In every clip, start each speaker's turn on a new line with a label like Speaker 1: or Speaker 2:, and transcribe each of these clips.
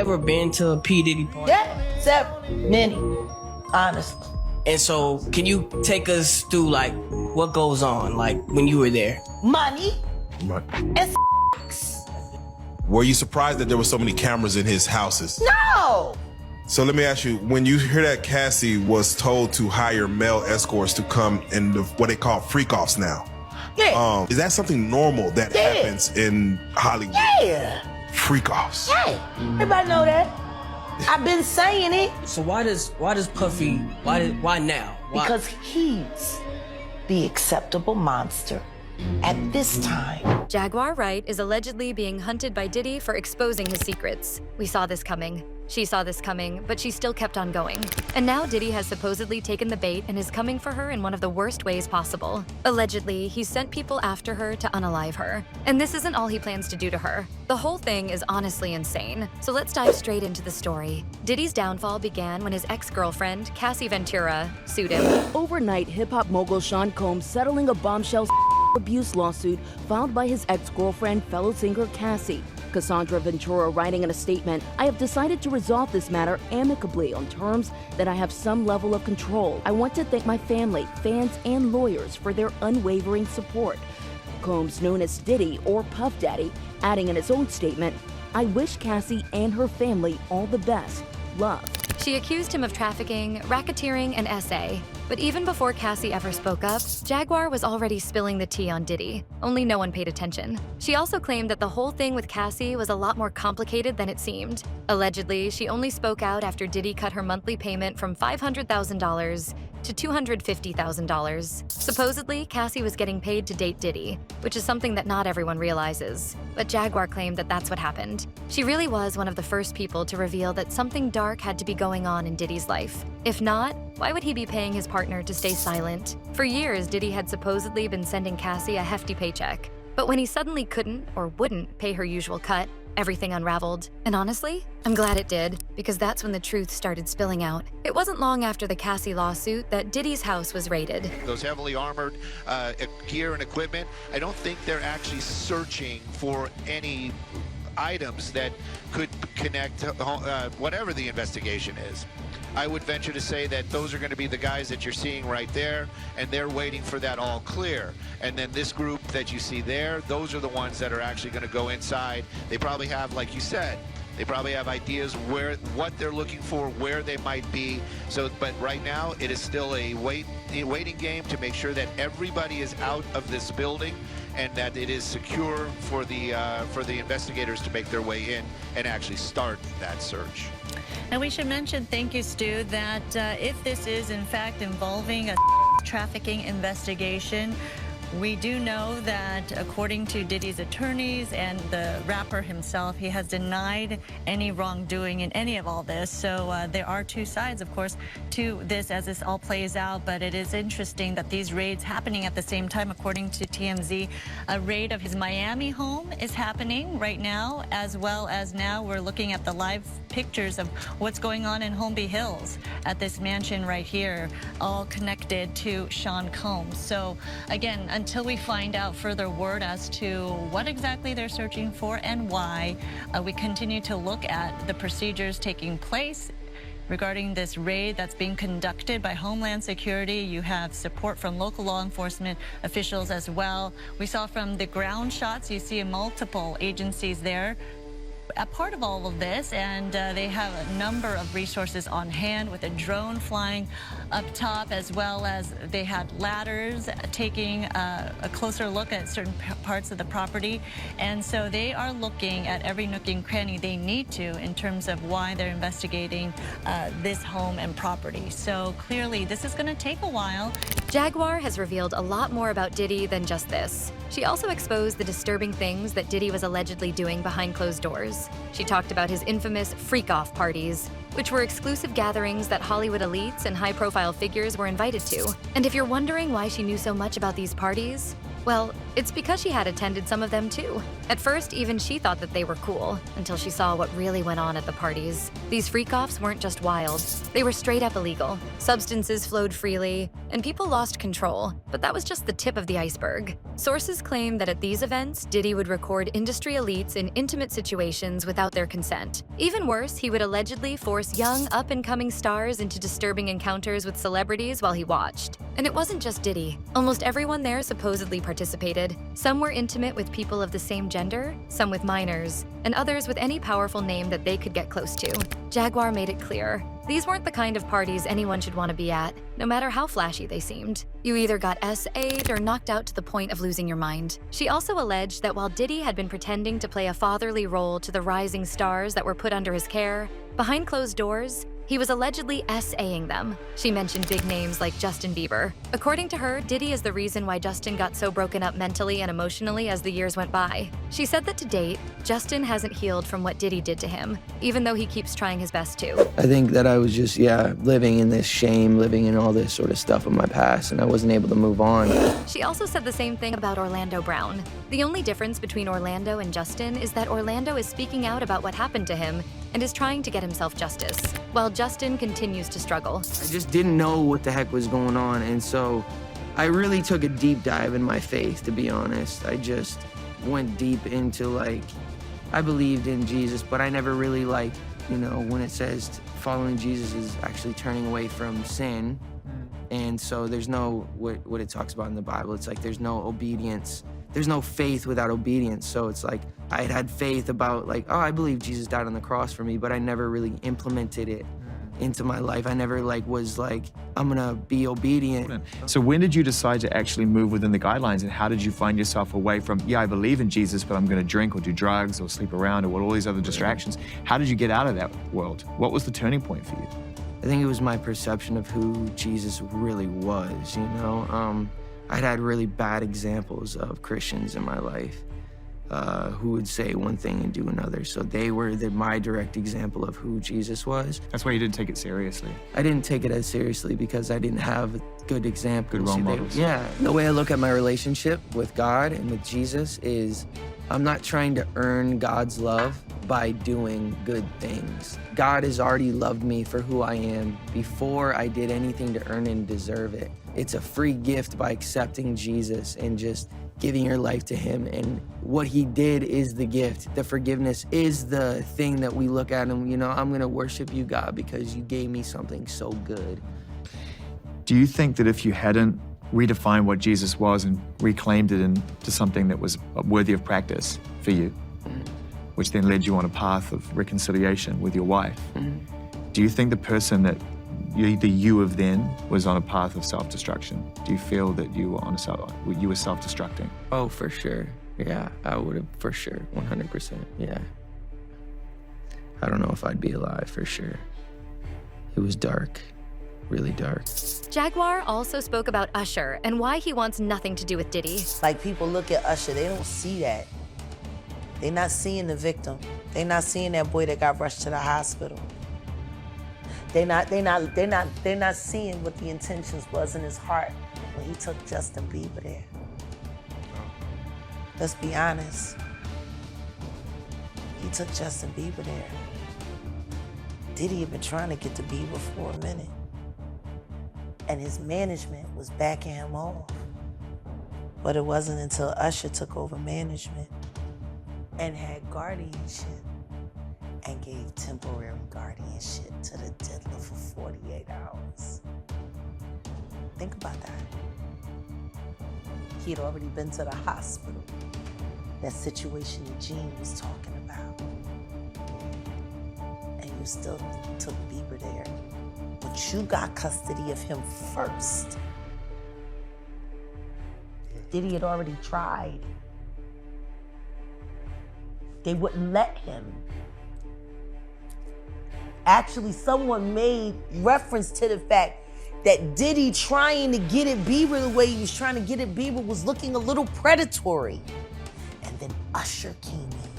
Speaker 1: ever been to a P. Diddy party?
Speaker 2: Yeah, several, many, honestly.
Speaker 1: And so, can you take us through, like, what goes on, like, when you were there?
Speaker 2: Money
Speaker 3: Right.
Speaker 2: and
Speaker 3: Were you surprised that there were so many cameras in his houses?
Speaker 2: no.
Speaker 3: So let me ask you, when you hear that Cassie was told to hire male escorts to come in what they call freak-offs now,
Speaker 2: Yeah.
Speaker 3: is that something normal that
Speaker 2: Yeah.
Speaker 3: happens in Hollywood?
Speaker 2: Yeah.
Speaker 3: Freak-offs.
Speaker 2: Hey, everybody know that. I've been saying it
Speaker 1: So why does Puffy, why now? Why?
Speaker 2: because he's the acceptable monster at this time.
Speaker 4: Jaguar Wright is allegedly being hunted by Diddy for exposing his secrets. We saw this coming. She saw this coming, but she still kept on going. And now Diddy has supposedly taken the bait and is coming for her in one of the worst ways possible. Allegedly, he sent people after her to unalive her. And this isn't all he plans to do to her. The whole thing is honestly insane. So let's dive straight into the story. Diddy's downfall began when his ex-girlfriend, Cassie Ventura, sued him.
Speaker 5: Overnight, hip-hop mogul Sean Combs settling a bombshell abuse lawsuit filed by his ex-girlfriend, fellow singer Cassie. Cassandra Ventura writing in a statement, "I have decided to resolve this matter amicably on terms that I have some level of control. I want to thank my family, fans, and lawyers for their unwavering support." Combs, known as Diddy or Puff Daddy, adding in his own statement, "I wish Cassie and her family all the best. Love."
Speaker 4: She accused him of trafficking, racketeering, and SA. But even before Cassie ever spoke up, Jaguar was already spilling the tea on Diddy, only no one paid attention. She also claimed that the whole thing with Cassie was a lot more complicated than it seemed. Allegedly, she only spoke out after Diddy cut her monthly payment from $500,000 to $250,000. Supposedly, Cassie was getting paid to date Diddy, which is something that not everyone realizes. But Jaguar claimed that that's what happened. She really was one of the first people to reveal that something dark had to be going on in Diddy's life. If not, why would he be paying his partner to stay silent? For years, Diddy had supposedly been sending Cassie a hefty paycheck. But when he suddenly couldn't or wouldn't pay her usual cut, everything unraveled. And honestly, I'm glad it did, because that's when the truth started spilling out. It wasn't long after the Cassie lawsuit that Diddy's house was raided.
Speaker 6: Those heavily armored gear and equipment, I don't think they're actually searching for any items that could connect to whatever the investigation is. I would venture to say that those are going to be the guys that you're seeing right there, and they're waiting for that all clear. And then this group that you see there, those are the ones that are actually going to go inside. They probably have, like you said, they probably have ideas what they're looking for, where they might be. So, but right now, it is still a waiting game to make sure that everybody is out of this building and that it is secure for the investigators to make their way in and actually start that search.
Speaker 7: And we should mention, thank you, Stu, that if this is in fact involving a trafficking investigation, we do know that according to Diddy's attorneys and the rapper himself, he has denied any wrongdoing in any of all this. So there are two sides, of course, to this as this all plays out. But it is interesting that these raids happening at the same time. According to TMZ, a raid of his Miami home is happening right now, as well as now we're looking at the live pictures of what's going on in Holmby Hills at this mansion right here, all connected to Sean Combs. So again, until we find out further word as to what exactly they're searching for and why, we continue to look at the procedures taking place regarding this raid that's being conducted by Homeland Security. You have support from local law enforcement officials as well. We saw from the ground shots, you see multiple agencies there a part of all of this, and they have a number of resources on hand with a drone flying up top, as well as they had ladders taking a closer look at certain parts of the property. And so they are looking at every nook and cranny they need to in terms of why they're investigating this home and property. So clearly this is going to take a while.
Speaker 4: Jaguar has revealed a lot more about Diddy than just this. She also exposed the disturbing things that Diddy was allegedly doing behind closed doors. She talked about his infamous freak-off parties, which were exclusive gatherings that Hollywood elites and high-profile figures were invited to. And if you're wondering why she knew so much about these parties, well, It's because she had attended some of them too. At first, even she thought that they were cool, until she saw what really went on at the parties. These freak-offs weren't just wild. They were straight up illegal. Substances flowed freely, and people lost control. But that was just the tip of the iceberg. Sources claim that at these events, Diddy would record industry elites in intimate situations without their consent. Even worse, he would allegedly force young, up-and-coming stars into disturbing encounters with celebrities while he watched. And it wasn't just Diddy. Almost everyone there supposedly participated. Some were intimate with people of the same gender, some with minors, and others with any powerful name that they could get close to. Jaguar made it clear. These weren't the kind of parties anyone should want to be at, no matter how flashy they seemed. You either got SA'd or knocked out to the point of losing your mind. She also alleged that while Diddy had been pretending to play a fatherly role to the rising stars that were put under his care, behind closed doors, he was allegedly SAing them. She mentioned big names like Justin Bieber. According to her, Diddy is the reason why Justin got so broken up mentally and emotionally as the years went by. She said that to date, Justin hasn't healed from what Diddy did to him, even though he keeps trying his best to.
Speaker 8: I think that I was just, living in this shame, living in all this sort of stuff of my past, and I wasn't able to move on.
Speaker 4: She also said the same thing about Orlando Brown. The only difference between Orlando and Justin is that Orlando is speaking out about what happened to him and is trying to get himself justice, while Justin continues to struggle.
Speaker 8: I just didn't know what the heck was going on, and so I really took a deep dive in my faith, to be honest. I just went deep into, I believed in Jesus, but I never really, when it says following Jesus is actually turning away from sin, and so there's no, what it talks about in the Bible, it's like there's no obedience. There's no faith without obedience. So it's like I had faith about I believe Jesus died on the cross for me, but I never really implemented it into my life. I never was I'm gonna be obedient.
Speaker 9: So when did you decide to actually move within the guidelines, and how did you find yourself away from, I believe in Jesus, but I'm gonna drink or do drugs or sleep around or all these other distractions? How did you get out of that world? What was the turning point for you?
Speaker 8: I think it was my perception of who Jesus really was, I'd had really bad examples of Christians in my life who would say one thing and do another. So they were my direct example of who Jesus was.
Speaker 9: That's why you didn't take it seriously.
Speaker 8: I didn't take it as seriously because I didn't have good examples.
Speaker 9: Good role models.
Speaker 8: The way I look at my relationship with God and with Jesus is I'm not trying to earn God's love by doing good things. God has already loved me for who I am before I did anything to earn and deserve it. It's a free gift by accepting Jesus and just giving your life to him. And what he did is the gift. The forgiveness is the thing that we look at and, I'm gonna worship you, God, because you gave me something so good.
Speaker 9: Do you think that if you hadn't redefined what Jesus was and reclaimed it into something that was worthy of practice for you, which then led you on a path of reconciliation with your wife, do you think the person that you of then was on a path of self-destruction? Do you feel that you were self-destructing?
Speaker 8: Oh, for sure. Yeah, I would have, for sure, 100%, yeah. I don't know if I'd be alive, for sure. It was dark, really dark.
Speaker 4: Jaguar also spoke about Usher and why he wants nothing to do with Diddy.
Speaker 2: People look at Usher, they don't see that. They're not seeing the victim. They're not seeing that boy that got rushed to the hospital. They're not seeing what the intentions was in his heart when he took Justin Bieber there. Let's be honest. He took Justin Bieber there. Diddy had been trying to get to Bieber for a minute. And his management was backing him off. But it wasn't until Usher took over management and had guardianship and gave temporary guardianship to the diddler for 48 hours. Think about that. He had already been to the hospital. That situation Eugene was talking about. And you still took Bieber there. But you got custody of him first. Diddy had already tried. They wouldn't let him. Actually, someone made reference to the fact that Diddy trying to get at Bieber the way he was trying to get at Bieber was looking a little predatory. And then Usher came in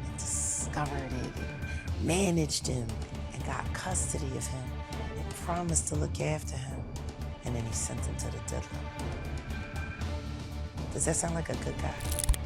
Speaker 2: and discovered it and managed him and got custody of him and promised to look after him. And then he sent him to the diddler. Does that sound like a good guy?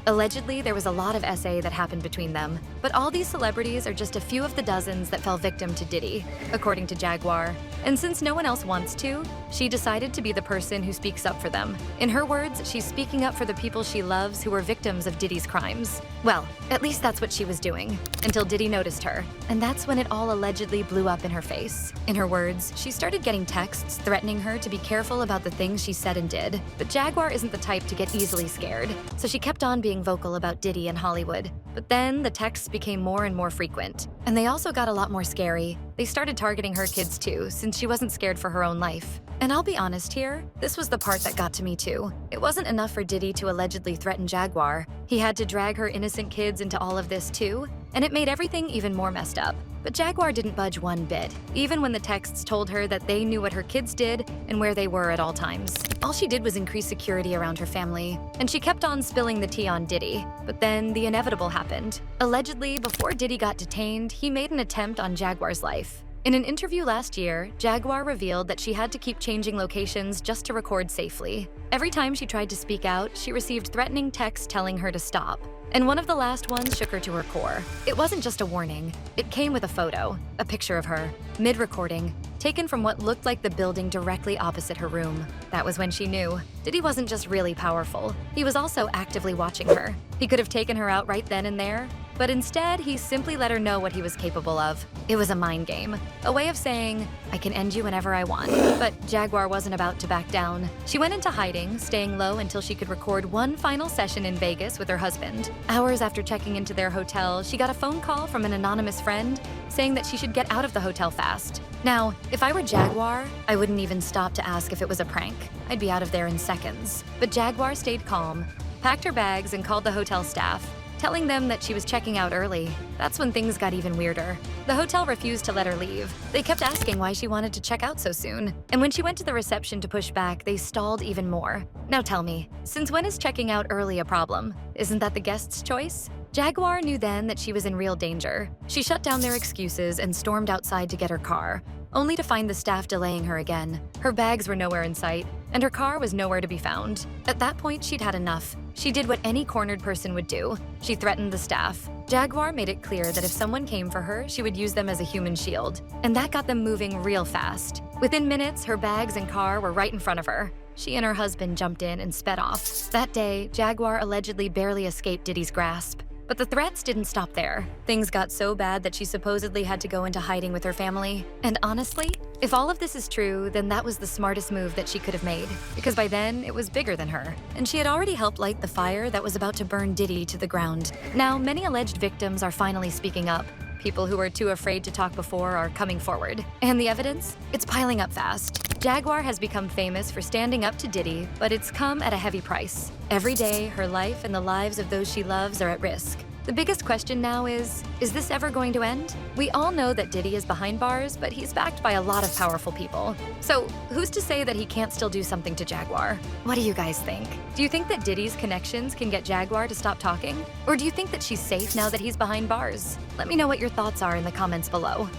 Speaker 4: Allegedly, there was a lot of SA that happened between them, but all these celebrities are just a few of the dozens that fell victim to Diddy, according to Jaguar. And since no one else wants to, she decided to be the person who speaks up for them. In her words, she's speaking up for the people she loves who were victims of Diddy's crimes. Well, at least that's what she was doing, until Diddy noticed her. And that's when it all allegedly blew up in her face. In her words, she started getting texts threatening her to be careful about the things she said and did. But Jaguar isn't the type to get easily scared, so she kept on being vocal about Diddy and Hollywood. But then the texts became more and more frequent. And they also got a lot more scary. They started targeting her kids too, since she wasn't scared for her own life. And I'll be honest here, this was the part that got to me too. It wasn't enough for Diddy to allegedly threaten Jaguar. He had to drag her innocent kids into all of this too, and it made everything even more messed up. But Jaguar didn't budge one bit, even when the texts told her that they knew what her kids did and where they were at all times. All she did was increase security around her family, and she kept on spilling the tea on Diddy. But then the inevitable happened. Allegedly, before Diddy got detained, he made an attempt on Jaguar's life. In an interview last year, Jaguar revealed that she had to keep changing locations just to record safely. Every time she tried to speak out, she received threatening texts telling her to stop. And one of the last ones shook her to her core. It wasn't just a warning. It came with a photo, a picture of her, mid-recording, taken from what looked like the building directly opposite her room. That was when she knew. Diddy wasn't just really powerful. He was also actively watching her. He could have taken her out right then and there, but instead, he simply let her know what he was capable of. It was a mind game, a way of saying, I can end you whenever I want. But Jaguar wasn't about to back down. She went into hiding, staying low until she could record one final session in Vegas with her husband. Hours after checking into their hotel, she got a phone call from an anonymous friend saying that she should get out of the hotel fast. Now, if I were Jaguar, I wouldn't even stop to ask if it was a prank. I'd be out of there in seconds. But Jaguar stayed calm, packed her bags, and called the hotel staff, telling them that she was checking out early. That's when things got even weirder. The hotel refused to let her leave. They kept asking why she wanted to check out so soon. And when she went to the reception to push back, they stalled even more. Now tell me, since when is checking out early a problem? Isn't that the guest's choice? Jaguar knew then that she was in real danger. She shut down their excuses and stormed outside to get her car, only to find the staff delaying her again. Her bags were nowhere in sight, and her car was nowhere to be found. At that point, she'd had enough. She did what any cornered person would do. She threatened the staff. Jaguar made it clear that if someone came for her, she would use them as a human shield. And that got them moving real fast. Within minutes, her bags and car were right in front of her. She and her husband jumped in and sped off. That day, Jaguar allegedly barely escaped Diddy's grasp. But the threats didn't stop there. Things got so bad that she supposedly had to go into hiding with her family. And honestly, if all of this is true, then that was the smartest move that she could have made. Because by then, it was bigger than her. And she had already helped light the fire that was about to burn Diddy to the ground. Now, many alleged victims are finally speaking up. People who were too afraid to talk before are coming forward. And the evidence? It's piling up fast. Jaguar has become famous for standing up to Diddy, but it's come at a heavy price. Every day, her life and the lives of those she loves are at risk. The biggest question now is this ever going to end? We all know that Diddy is behind bars, but he's backed by a lot of powerful people. So who's to say that he can't still do something to Jaguar? What do you guys think? Do you think that Diddy's connections can get Jaguar to stop talking? Or do you think that she's safe now that he's behind bars? Let me know what your thoughts are in the comments below.